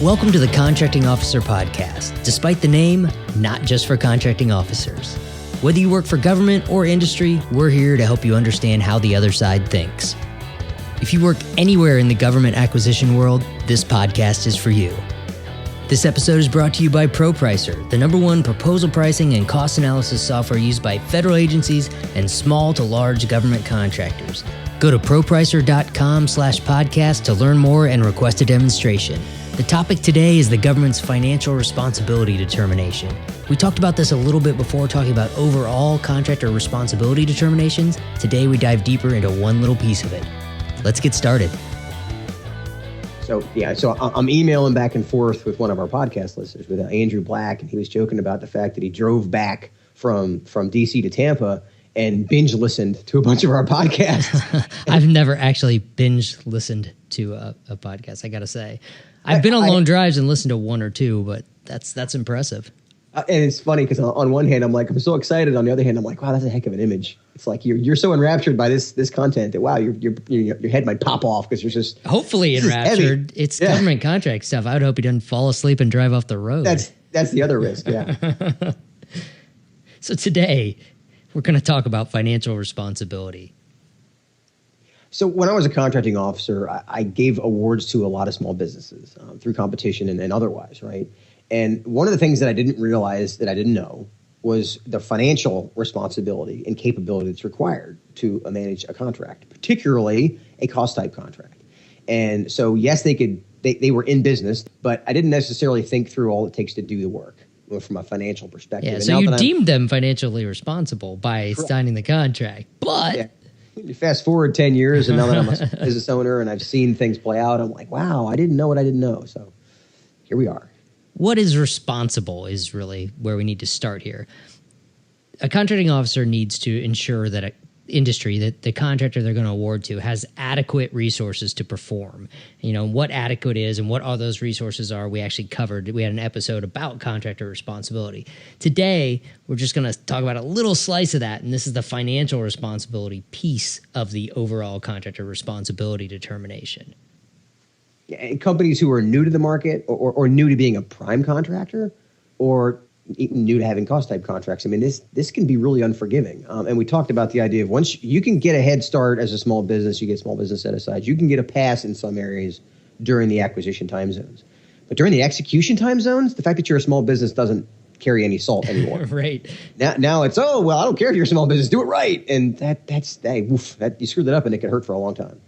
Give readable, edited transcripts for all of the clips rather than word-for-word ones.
Welcome to the Contracting Officer Podcast. Despite the name, not just for contracting officers. Whether you work for government or industry, we're here to help you understand how the other side thinks. If you work anywhere in the government acquisition world, this podcast is for you. This episode is brought to you by ProPricer, the #1 proposal pricing and cost analysis software used by federal agencies and small to large government contractors. Go to propricer.com/podcast to learn more and request a demonstration. The topic today is the government's financial responsibility determination. We talked about this a little bit before, talking about overall contractor responsibility determinations. Today we dive deeper into one little piece of it. Let's get started. So I'm emailing back and forth with one of our podcast listeners, with Andrew Black, and he was joking about the fact that he drove back from DC to Tampa and binge listened to a bunch of our podcasts. I've never actually binge listened to a podcast, I got to say. I've been on long drives and listened to one or two, but that's impressive. And it's funny because on one hand, I'm like, I'm so excited. On the other hand, I'm like, wow, that's a heck of an image. It's like you're so enraptured by this content that, wow, your head might pop off because you're just hopefully enraptured. It's government contract stuff. I would hope he doesn't fall asleep and drive off the road. That's the other risk, yeah. So today, we're going to talk about financial responsibility. So when I was a contracting officer, I gave awards to a lot of small businesses through competition and otherwise, right? And one of the things that I didn't realize that I didn't know was the financial responsibility and capability that's required to manage a contract, particularly a cost type contract. And so, yes, they were in business, but I didn't necessarily think through all it takes to do the work from a financial perspective. Yeah, so you deemed them financially responsible by signing the contract, but... Yeah. You fast forward 10 years, and now that I'm a business owner and I've seen things play out, I'm like, wow, I didn't know what I didn't know. So here we are. What is responsible is really where we need to start here. A contracting officer needs to ensure that that the contractor they're going to award to has adequate resources to perform. You know, what adequate is and what all those resources are, we actually covered. We had an episode about contractor responsibility. Today, we're just going to talk about a little slice of that, and this is the financial responsibility piece of the overall contractor responsibility determination. Yeah, and companies who are new to the market or new to being a prime contractor or new to having cost type contracts. I mean, this can be really unforgiving. And we talked about the idea of once you can get a head start as a small business, you get small business set aside, you can get a pass in some areas during the acquisition time zones. But during the execution time zones, the fact that you're a small business doesn't carry any salt anymore. Right. Now it's, oh, well, I don't care if you're a small business, do it right. And that's you screwed that up and it could hurt for a long time.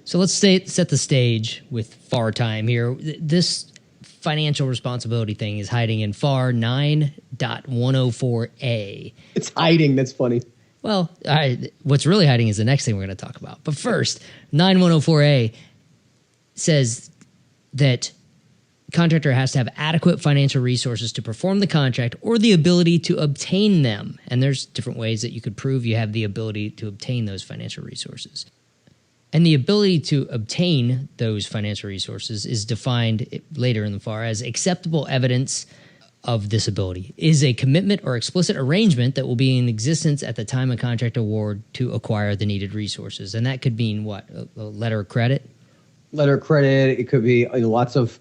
So let's set the stage with FAR time here. This financial responsibility thing is hiding in FAR 9.104A. It's hiding. That's funny. Well, what's really hiding is the next thing we're going to talk about. But first, 9.104A says that contractor has to have adequate financial resources to perform the contract or the ability to obtain them. And there's different ways that you could prove you have the ability to obtain those financial resources. And the ability to obtain those financial resources is defined later in the FAR as acceptable evidence of this ability, is a commitment or explicit arrangement that will be in existence at the time of contract award to acquire the needed resources. And that could mean what? A letter of credit? Letter of credit. It could be lots of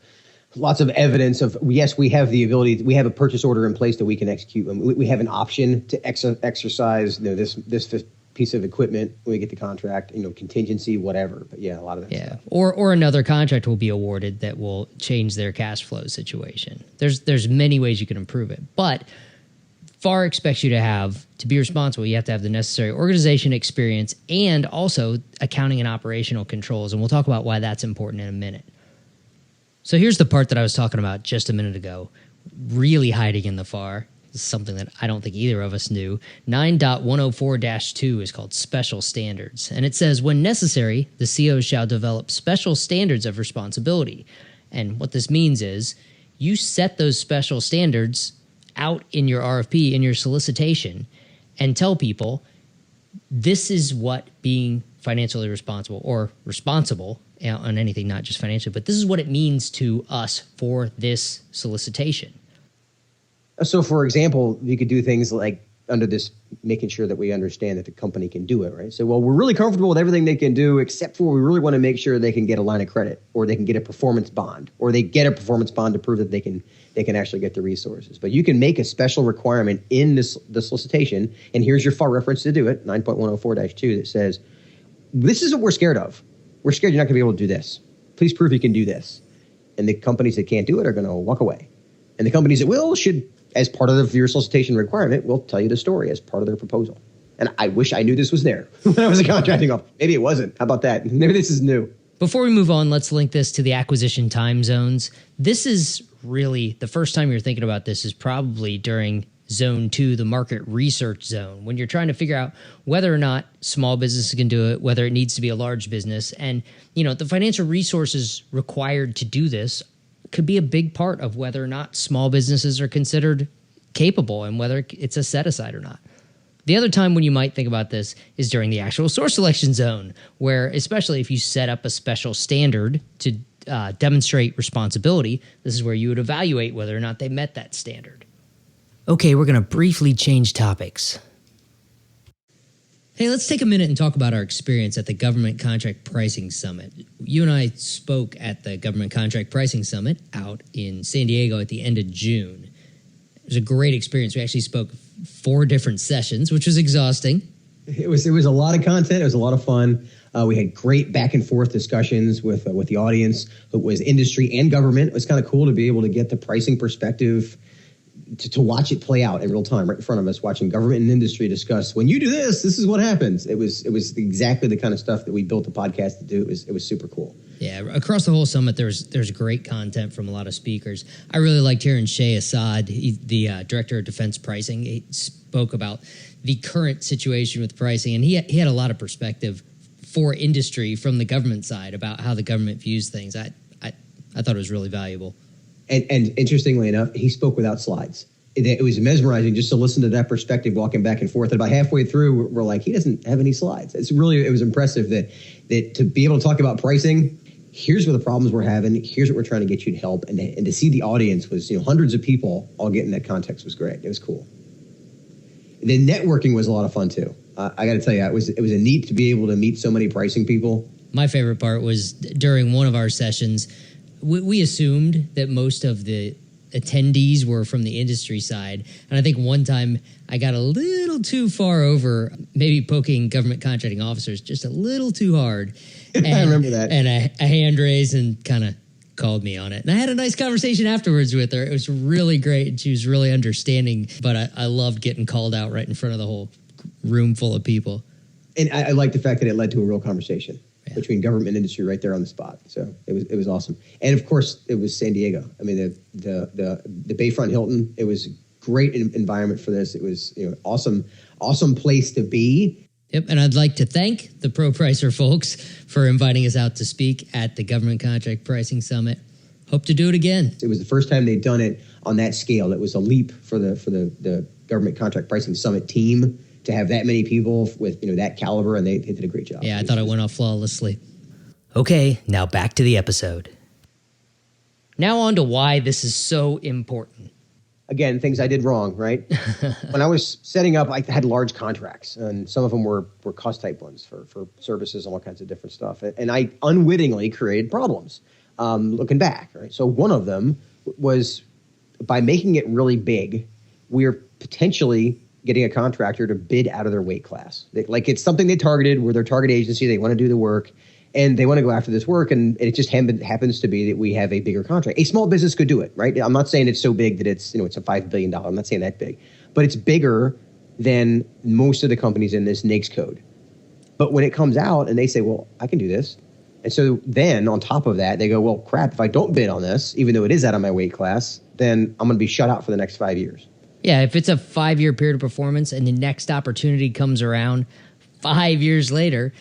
evidence of, yes, we have the ability, we have a purchase order in place that we can execute. We have an option to exercise this piece of equipment when we get the contract, contingency, whatever. But yeah, a lot of that stuff. Or another contract will be awarded that will change their cash flow situation. There's many ways you can improve it. But FAR expects you to be responsible, you have to have the necessary organization experience and also accounting and operational controls. And we'll talk about why that's important in a minute. So here's the part that I was talking about just a minute ago, really hiding in the FAR. This is something that I don't think either of us knew. 9.104-2 is called Special Standards. And it says, when necessary, the CO shall develop special standards of responsibility. And what this means is you set those special standards out in your RFP, in your solicitation, and tell people this is what being financially responsible or responsible on anything, not just financially, but this is what it means to us for this solicitation. So, for example, you could do things like under this, making sure that we understand that the company can do it, right? So, well, we're really comfortable with everything they can do, except for we really want to make sure they can get a line of credit, or they can get a performance bond, or they get a performance bond to prove that they can actually get the resources. But you can make a special requirement in the solicitation, and here's your FAR reference to do it, 9.104-2, that says, this is what we're scared of. We're scared you're not going to be able to do this. Please prove you can do this. And the companies that can't do it are going to walk away. And the companies that will should, as part of your solicitation requirement, will tell you the story as part of their proposal. And I wish I knew this was there when I was a contracting officer. Maybe it wasn't. How about that? Maybe this is new. Before we move on, let's link this to the acquisition time zones. This is really the first time you're thinking about this is probably during Zone 2, the market research zone, when you're trying to figure out whether or not small businesses can do it, whether it needs to be a large business. And, the financial resources required to do this could be a big part of whether or not small businesses are considered capable and whether it's a set-aside or not. The other time when you might think about this is during the actual source selection zone, where especially if you set up a special standard to demonstrate responsibility, this is where you would evaluate whether or not they met that standard. Okay, we're going to briefly change topics. Hey, let's take a minute and talk about our experience at the Government Contract Pricing Summit. You and I spoke at the Government Contract Pricing Summit out in San Diego at the end of June. It was a great experience. We actually spoke 4 different sessions, which was exhausting. It was a lot of content. It was a lot of fun. We had great back and forth discussions with the audience. It was industry and government. It was kind of cool to be able to get the pricing perspective, to watch it play out in real time right in front of us, watching government and industry discuss, when you do this, this is what happens. It was exactly the kind of stuff that we built the podcast to do. It was super cool. Yeah, across the whole summit, there's great content from a lot of speakers. I really liked hearing Shay Assad, the Director of Defense Pricing. He spoke about the current situation with pricing, and he had a lot of perspective for industry from the government side about how the government views things. I thought it was really valuable. And interestingly enough, he spoke without slides. It was mesmerizing just to listen to that perspective walking back and forth. And about halfway through, we're like, he doesn't have any slides. It was impressive that to be able to talk about pricing, here's what the problems we're having, here's what we're trying to get you to help. And to see the audience was, hundreds of people all getting that context was great. It was cool. The networking was a lot of fun too. I got to tell you, it was a neat to be able to meet so many pricing people. My favorite part was during one of our sessions, we assumed that most of the attendees were from the industry side. And I think one time I got a little too far over, maybe poking government contracting officers just a little too hard. And, I remember that. And a hand raised and kind of called me on it. And I had a nice conversation afterwards with her. It was really great. And she was really understanding. But I loved getting called out right in front of the whole room full of people. And I like the fact that it led to a real conversation. Yeah. Between government and industry right there on the spot. So it was awesome. And of course it was San Diego. I mean, the Bayfront Hilton, it was a great environment for this. It was awesome place to be. Yep. And I'd like to thank the ProPricer folks for inviting us out to speak at the Government Contract Pricing Summit. Hope to do it again. It was the first time they'd done it on that scale. It was a leap for the Government Contract Pricing Summit team to have that many people with that caliber, and they did a great job. Yeah, I thought it went off flawlessly. Okay, now back to the episode. Now on to why this is so important. Again, things I did wrong, right? When I was setting up, I had large contracts, and some of them were cost type ones for services and all kinds of different stuff. And I unwittingly created problems looking back, right? So one of them was by making it really big, we're potentially getting a contractor to bid out of their weight class. It's something they targeted, we're their target agency, they want to do the work, and they want to go after this work, and it just happens to be that we have a bigger contract. A small business could do it, right? I'm not saying it's so big that it's a $5 billion. I'm not saying that big. But it's bigger than most of the companies in this NAICS code. But when it comes out and they say, well, I can do this. And so then on top of that, they go, well, crap, if I don't bid on this, even though it is out of my weight class, then I'm going to be shut out for the next 5 years. Yeah, if it's a 5-year period of performance and the next opportunity comes around 5 years later,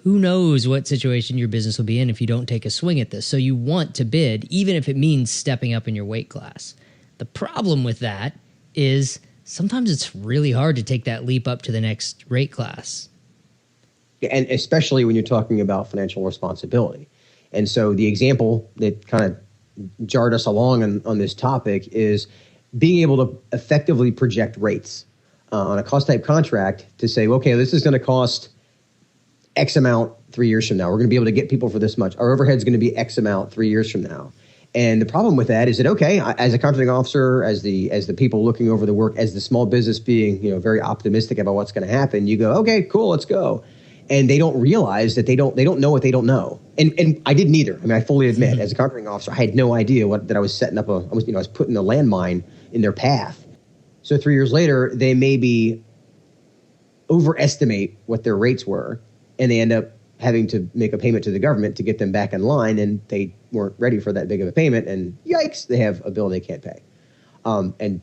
who knows what situation your business will be in if you don't take a swing at this. So you want to bid, even if it means stepping up in your weight class. The problem with that is sometimes it's really hard to take that leap up to the next rate class. And especially when you're talking about financial responsibility. And so the example that kind of jarred us along on this topic is being able to effectively project rates. on a cost type contract to say, okay, this is going to cost X amount 3 years from now. We're going to be able to get people for this much. Our overhead's going to be X amount 3 years from now. And the problem with that is that, okay, as a contracting officer, as the people looking over the work, as the small business being, very optimistic about what's going to happen, you go, okay, cool, let's go. And they don't realize that they don't know what they don't know. And I didn't either. I mean, I fully admit, as a contracting officer, I had no idea that I was setting up I was putting a landmine in their path. So 3 years later, they maybe overestimate what their rates were, and they end up having to make a payment to the government to get them back in line, and they weren't ready for that big of a payment, and yikes, they have a bill they can't pay. And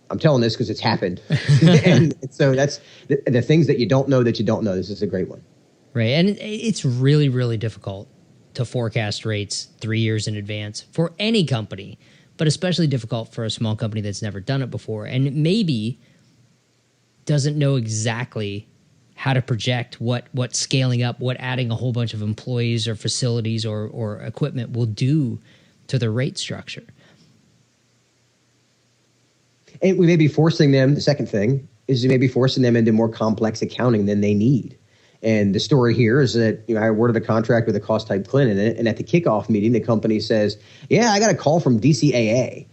I'm telling this because it's happened. And so that's the things that you don't know that you don't know. This is a great one. Right. And it's really, really difficult to forecast rates 3 years in advance for any company, but especially difficult for a small company that's never done it before and maybe doesn't know exactly how to project what scaling up, what adding a whole bunch of employees or facilities or equipment will do to the rate structure. And we may be forcing them, the second thing, is we may be forcing them into more complex accounting than they need. And the story here is that I awarded a contract with a cost type CLIN in it, and at the kickoff meeting, the company says, yeah, I got a call from DCAA.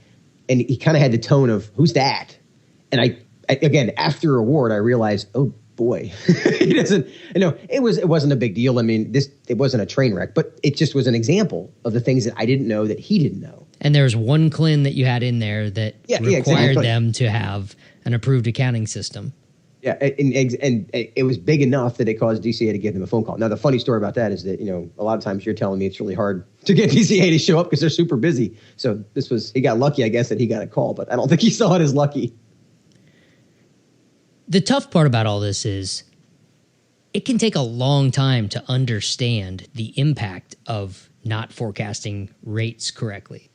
And he kind of had the tone of, who's that? And I again, after award, I realized, oh, boy, he doesn't, it wasn't a big deal. I mean, it wasn't a train wreck, but it just was an example of the things that I didn't know that he didn't know. And there's one CLIN that you had in there that required them to have an approved accounting system. Yeah, and it was big enough that it caused DCA to give them a phone call. Now, the funny story about that is that, a lot of times you're telling me it's really hard to get DCA to show up because they're super busy. So he got lucky, I guess, that he got a call, but I don't think he saw it as lucky. The tough part about all this is it can take a long time to understand the impact of not forecasting rates correctly.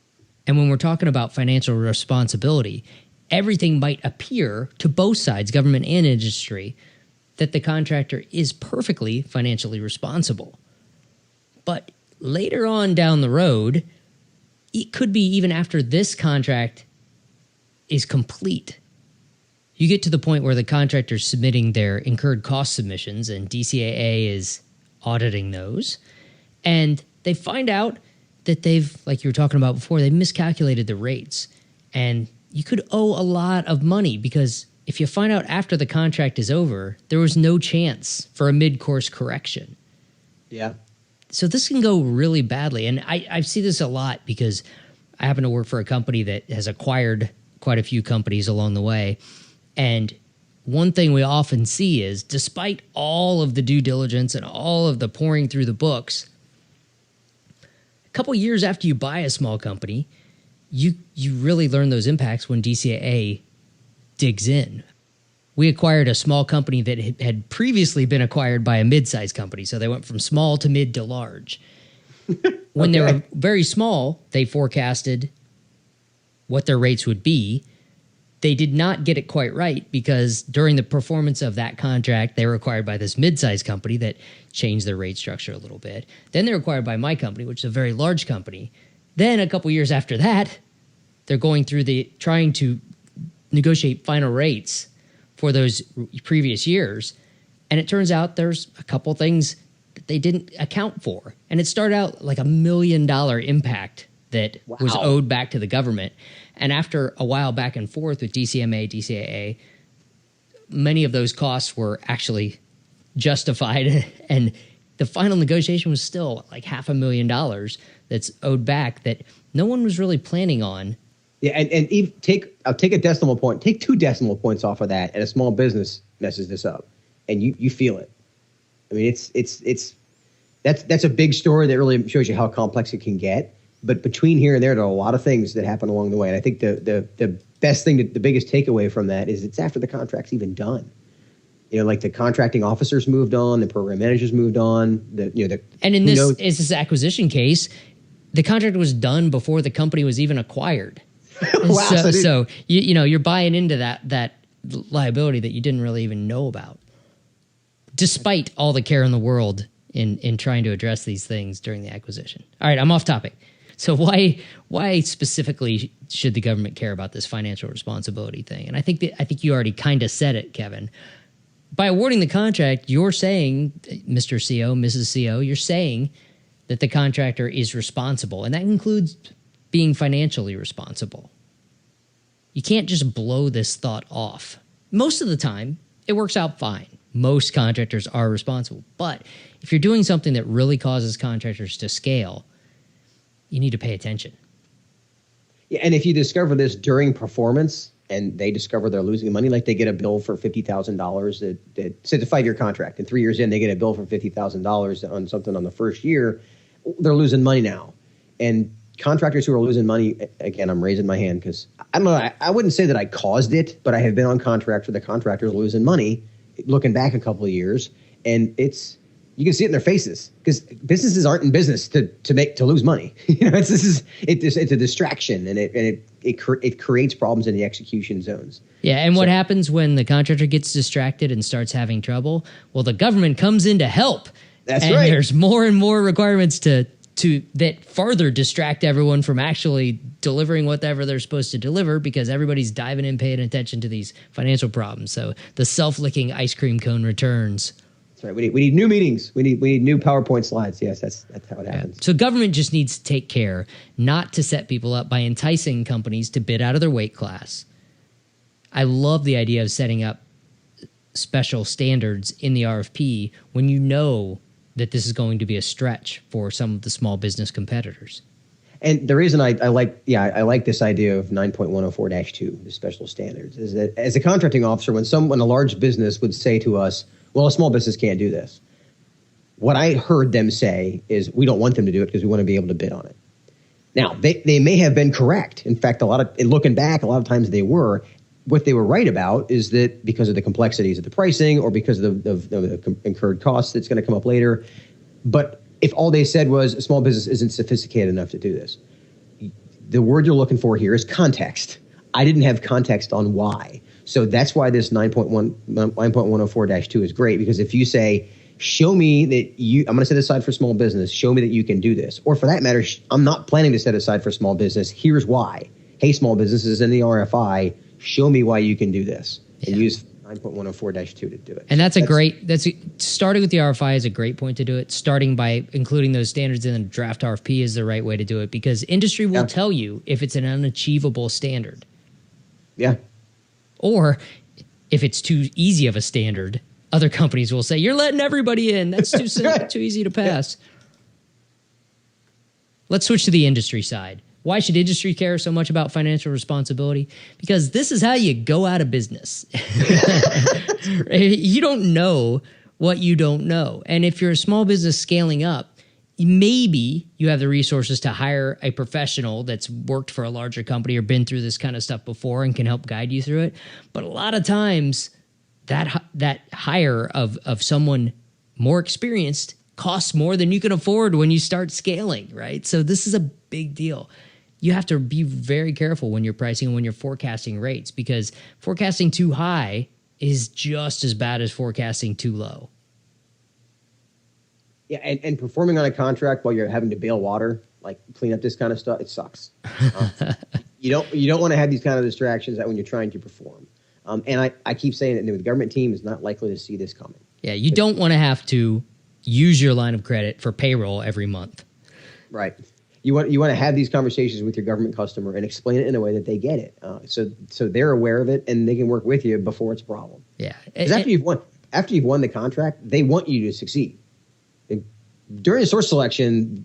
And when we're talking about financial responsibility, everything might appear to both sides, government and industry, that the contractor is perfectly financially responsible. But later on down the road, it could be even after this contract is complete, you get to the point where the contractor's submitting their incurred cost submissions and DCAA is auditing those, and they find out that they've, like you were talking about before, they miscalculated the rates. And you could owe a lot of money because if you find out after the contract is over, there was no chance for a mid-course correction. Yeah. So this can go really badly. And I see this a lot because I happen to work for a company that has acquired quite a few companies along the way. And one thing we often see is, despite all of the due diligence and all of the pouring through the books, a couple years after you buy a small company, you really learn those impacts when DCAA digs in. We acquired a small company that had previously been acquired by a mid-sized company, so they went from small to mid to large. When they were very small, they forecasted what their rates would be. They did not get it quite right because during the performance of that contract, they were acquired by this mid-sized company that changed their rate structure a little bit. Then they were acquired by my company, which is a very large company. Then a couple years after that, they're going through trying to negotiate final rates for those previous years. And it turns out there's a couple things that they didn't account for. And it started out like $1 million impact that was owed back to the government. And after a while back and forth with DCMA, DCAA, many of those costs were actually justified. And the final negotiation was still like $500,000 that's owed back that no one was really planning on. Yeah, and I'll take a decimal point. Take 2 decimal points off of that, and a small business messes this up, and you feel it. I mean, that's a big story that really shows you how complex it can get. But between here and there are a lot of things that happen along the way. And I think the best thing, the biggest takeaway from that is it's after the contract's even done. Like the contracting officers moved on, the program managers moved on. And in this acquisition case, the contract was done before the company was even acquired. Wow, so you're buying into that liability that you didn't really even know about, despite all the care in the world in trying to address these things during the acquisition. All right, I'm off topic. So why specifically should the government care about this financial responsibility thing? And I think you already kind of said it, Kevin. By awarding the contract, you're saying, Mr. CO, Mrs. CO, you're saying that the contractor is responsible, and that includes being financially responsible. You can't just blow this thought off. Most of the time, it works out fine. Most contractors are responsible. But if you're doing something that really causes contractors to scale, you need to pay attention. Yeah, and if you discover this during performance and they discover they're losing money, like they get a bill for $50,000 that say it's a 5-year contract, and 3 years in they get a bill for $50,000 on something on the first year, they're losing money now. And contractors who are losing money, again, I'm raising my hand because I don't know, I wouldn't say that I caused it, but I have been on contracts where the contractors are losing money, looking back a couple of years, and you can see it in their faces because businesses aren't in business to lose money. It's a distraction, and it creates problems in the execution zones. Yeah, and what happens when the contractor gets distracted and starts having trouble? Well, the government comes in to help. That's and right. There's more and more requirements that further distract everyone from actually delivering whatever they're supposed to deliver because everybody's diving in, paying attention to these financial problems. So the self-licking ice cream cone returns. That's right. We need new meetings. We need new PowerPoint slides. Yes, that's how it happens. Yeah. So government just needs to take care not to set people up by enticing companies to bid out of their weight class. I love the idea of setting up special standards in the RFP when you know that this is going to be a stretch for some of the small business competitors. And the reason I like this idea of 9.104-2, the special standards, is that as a contracting officer, when a large business would say to us, well, a small business can't do this, what I heard them say is we don't want them to do it because we want to be able to bid on it. Now, they may have been correct. In fact, looking back, a lot of times they were. What they were right about is that because of the complexities of the pricing or because of the incurred costs that's going to come up later. But if all they said was a small business isn't sophisticated enough to do this, the word you're looking for here is context. I didn't have context on why. So that's why this 9.104-2 is great, because if you say, show me that I'm going to set aside for small business, show me that you can do this. Or for that matter, I'm not planning to set aside for small business. Here's why. Hey, small businesses in the RFI, show me why you can do this, and use 9.104-2 to do it. And starting with the RFI is a great point to do it. Starting by including those standards in the draft RFP is the right way to do it, because industry will tell you if it's an unachievable standard. Yeah. Or if it's too easy of a standard, other companies will say, you're letting everybody in. That's too easy to pass. Yeah. Let's switch to the industry side. Why should industry care so much about financial responsibility? Because this is how you go out of business. You don't know what you don't know. And if you're a small business scaling up, maybe you have the resources to hire a professional that's worked for a larger company or been through this kind of stuff before and can help guide you through it. But a lot of times that hire of someone more experienced costs more than you can afford when you start scaling, right? So this is a big deal. You have to be very careful when you're pricing and when you're forecasting rates, because forecasting too high is just as bad as forecasting too low. Yeah, and performing on a contract while you're having to bail water, like clean up this kind of stuff, it sucks. You don't want to have these kind of distractions when you're trying to perform. And I keep saying that the government team is not likely to see this coming. Yeah, you don't want to have to use your line of credit for payroll every month. Right. You want to have these conversations with your government customer and explain it in a way that they get it, so they're aware of it and they can work with you before it's a problem. Yeah. Because after you've won the contract, they want you to succeed. During source selection,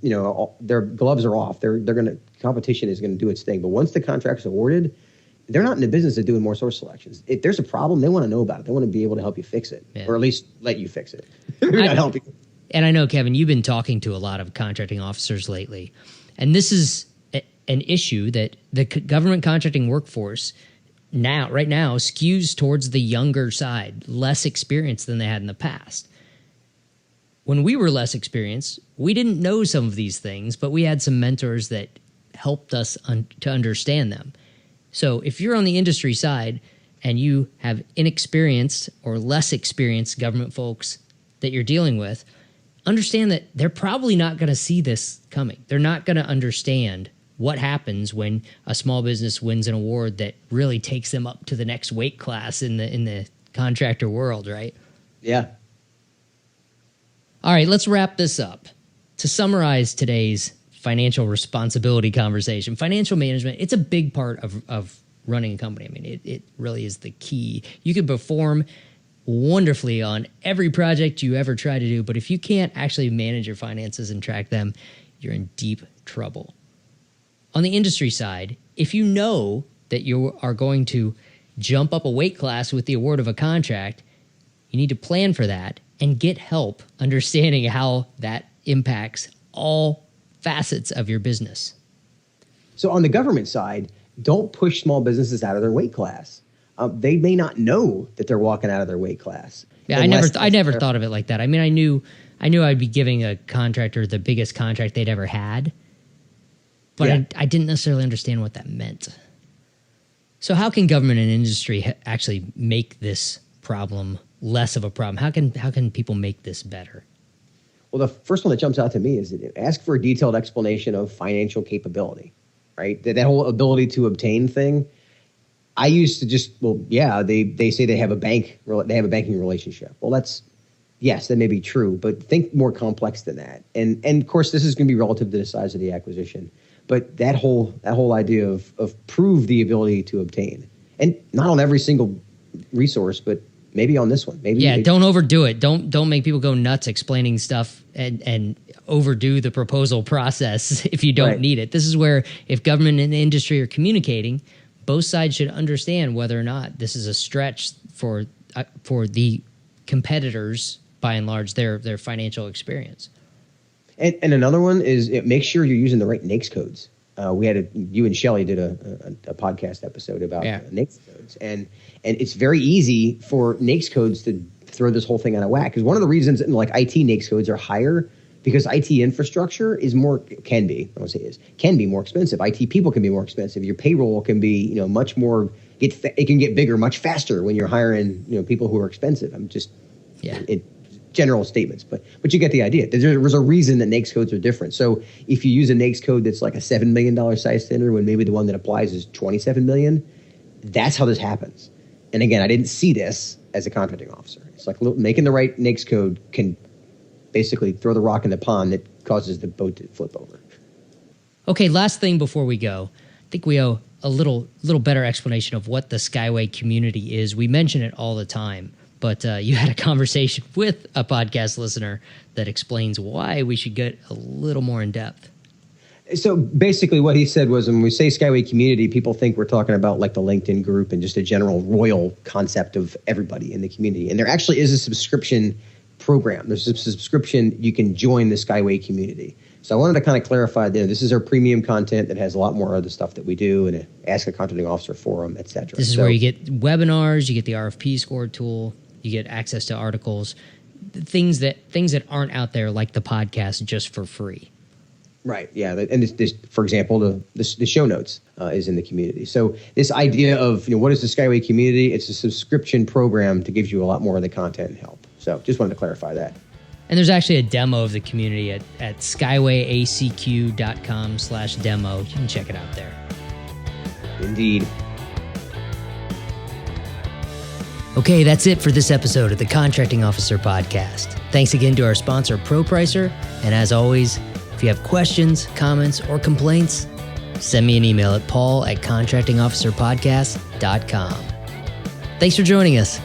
their gloves are off. Competition is going to do its thing. But once the contract's awarded, they're not in the business of doing more source selections. If there's a problem, they want to know about it. They want to be able to help you fix it, or at least let you fix it. Not help you. And I know, Kevin, you've been talking to a lot of contracting officers lately, and this is an issue that the government contracting workforce right now skews towards the younger side, less experienced than they had in the past. When we were less experienced, we didn't know some of these things, but we had some mentors that helped us to understand them. So if you're on the industry side and you have inexperienced or less experienced government folks that you're dealing with, understand that they're probably not going to see this coming. They're not going to understand what happens when a small business wins an award that really takes them up to the next weight class in the contractor world, right? Yeah. All right, let's wrap this up. To summarize today's financial responsibility conversation, financial management, it's a big part of running a company. I mean, it really is the key. You can perform wonderfully on every project you ever try to do, but if you can't actually manage your finances and track them, you're in deep trouble. On the industry side, if you know that you are going to jump up a weight class with the award of a contract, you need to plan for that and get help understanding how that impacts all facets of your business. So on the government side, don't push small businesses out of their weight class. They may not know that they're walking out of their weight class. Yeah, I never thought of it like that. I mean, I knew I'd be giving a contractor the biggest contract they'd ever had, but yeah. I didn't necessarily understand what that meant. So how can government and industry actually make this problem less of a problem? How can people make this better? Well, the first one that jumps out to me is ask for a detailed explanation of financial capability, right? That whole ability to obtain thing. I used to just, they say they have a banking relationship. Well, that may be true, but think more complex than that. And of course, this is going to be relative to the size of the acquisition. But that whole idea of prove the ability to obtain, and not on every single resource, but maybe on this one. Don't overdo it. Don't make people go nuts explaining stuff and overdo the proposal process if you don't need it. This is where, if government and industry are communicating, both sides should understand whether or not this is a stretch for the competitors, by and large, their financial experience. And another one is make sure you're using the right NAICS codes. You and Shelly did a podcast episode about NAICS codes, and it's very easy for NAICS codes to throw this whole thing out of whack. Because one of the reasons like IT NAICS codes are higher because IT infrastructure can be more expensive. IT people can be more expensive. Your payroll can be much more. It can get bigger much faster when you're hiring people who are expensive. General statements, but you get the idea. There was a reason that NAICS codes are different. So if you use a NAICS code that's like a $7 million size tender when maybe the one that applies is $27 million, that's how this happens. And again, I didn't see this as a contracting officer. It's like making the right NAICS code can basically throw the rock in the pond that causes the boat to flip over. Okay, last thing before we go. I think we owe a little better explanation of what the Skyway community is. We mention it all the time. But you had a conversation with a podcast listener that explains why we should get a little more in depth. So basically what he said was when we say Skyway community, people think we're talking about like the LinkedIn group and just a general royal concept of everybody in the community. And there actually is a subscription program. There's a subscription. You can join the Skyway community. So I wanted to kind of clarify there. This is our premium content that has a lot more other stuff that we do and Ask a Contracting Officer forum, et cetera. This is where you get webinars, you get the RFP score tool. You get access to articles, things that aren't out there like the podcast just for free. Right. Yeah. And this for example, the show notes is in the community. So this idea of what is the Skyway community? It's a subscription program that gives you a lot more of the content and help. So just wanted to clarify that. And there's actually a demo of the community at skywayacq.com/demo. You can check it out there. Indeed. Okay, that's it for this episode of the Contracting Officer Podcast. Thanks again to our sponsor, ProPricer. And as always, if you have questions, comments, or complaints, send me an email at paul@contractingofficerpodcast.com. Thanks for joining us.